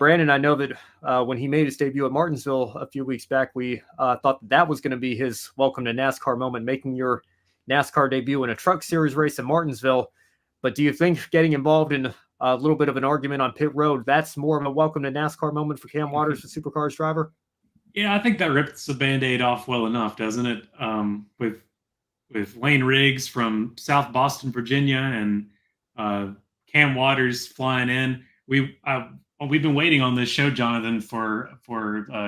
Brandon, I know that when he made his debut at Martinsville a few weeks back, we thought that was going to be his welcome to NASCAR moment, making your NASCAR debut in a truck series race at Martinsville. But do you think getting involved in a little bit of an argument on pit road, that's more of a welcome to NASCAR moment for Cam Waters, the Supercars driver? Yeah, I think that rips the Band-Aid off well enough, doesn't it? With Layne Riggs from South Boston, Virginia, and uh, Cam Waters flying in. We've been waiting on this show, Jonathan, for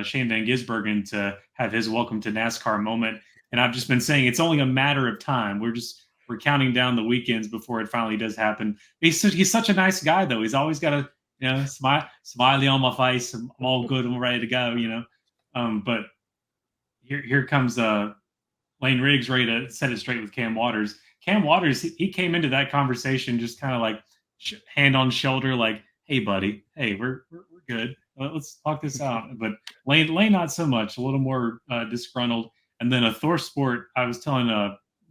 Shane Van Gisbergen to have his welcome to NASCAR moment, and I've just been saying it's only a matter of time. We're counting down the weekends before it finally does happen. He's such a nice guy, though. He's always got a smiley on my face. I'm all good. I'm ready to go. But here comes Layne Riggs ready to set it straight with Cam Waters. Cam Waters, he came into that conversation just kind of like hand on shoulder, like, "Hey, buddy, hey, we're good. Let's talk this out." But Layne not so much, a little more disgruntled. And then a Thor Sport, I was telling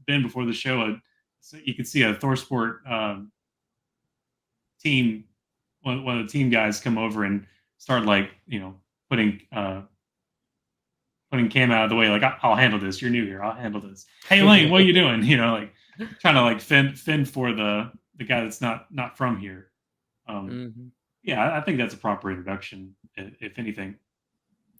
Ben before the show, so you could see a Thor Sport team, one of the team guys come over and start like putting putting Cam out of the way, like I'll handle this. You're new here. I'll handle this. Hey Layne, what are you doing? Like trying to like fend for the guy that's not from here. Yeah, I think that's a proper introduction, if anything.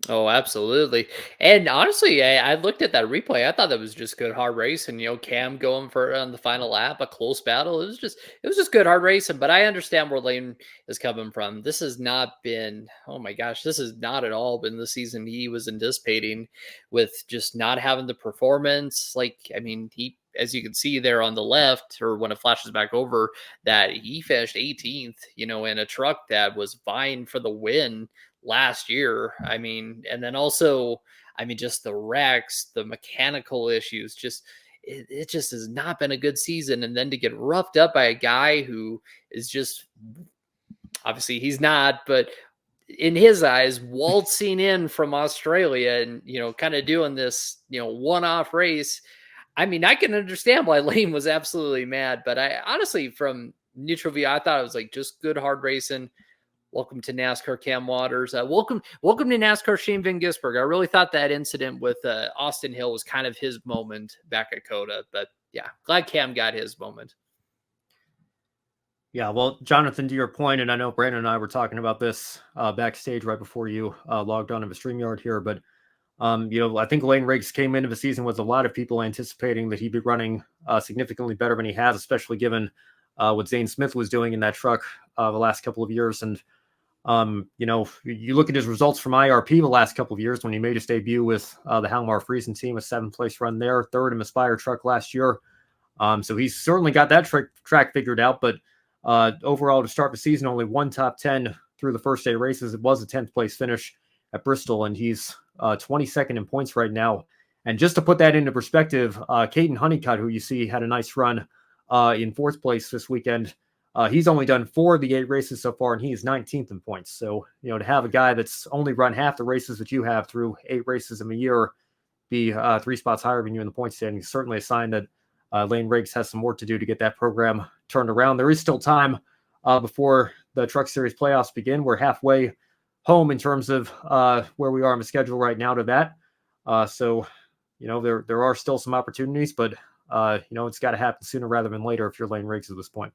Oh, absolutely. And honestly, I looked at that replay. I thought that was just good hard racing. Cam going for on the final lap, a close battle. It was just good hard racing. But I understand where Layne is coming from. This has not been, oh my gosh, this has not at all been the season he was anticipating, with just not having the performance. Like, I mean, he, as you can see there on the left, or when it flashes back over, that he finished 18th, in a truck that was vying for the win last year. I mean, and then also, I mean, just the wrecks, the mechanical issues, just it just has not been a good season. And then to get roughed up by a guy who is just, obviously he's not, but in his eyes, waltzing in from Australia and, kind of doing this, one-off race. I mean, I can understand why Layne was absolutely mad, but I honestly, from neutral view, I thought it was like just good hard racing. Welcome to NASCAR, Cam Waters. Welcome to NASCAR, Shane Van Gisbergen. I really thought that incident with Austin Hill was kind of his moment back at COTA. But yeah, glad Cam got his moment. Yeah, well, Jonathan, to your point, and I know Brandon and I were talking about this backstage right before you logged on to the StreamYard here, but I think Layne Riggs came into the season with a lot of people anticipating that he'd be running significantly better than he has, especially given what Zane Smith was doing in that truck the last couple of years. And you look at his results from IRP the last couple of years when he made his debut with the Halmar Friesen team, a 7th place run there, 3rd in the Spire truck last year. So he's certainly got that track figured out. But overall, to start the season, only one top 10 through the first 8 races. It was a 10th place finish at Bristol, and he's 22nd in points right now. And just to put that into perspective, Caden Honeycutt, who you see had a nice run in 4th place this weekend, he's only done 4 of the 8 races so far, and he is 19th in points. So, to have a guy that's only run half the races that you have through 8 races in a year be 3 spots higher than you in the point standing is certainly a sign that Layne Riggs has some work to do to get that program turned around. There is still time before the Truck Series playoffs begin. We're halfway home in terms of where we are on the schedule right now to that. So, there are still some opportunities, but, it's got to happen sooner rather than later if you're Layne Riggs at this point.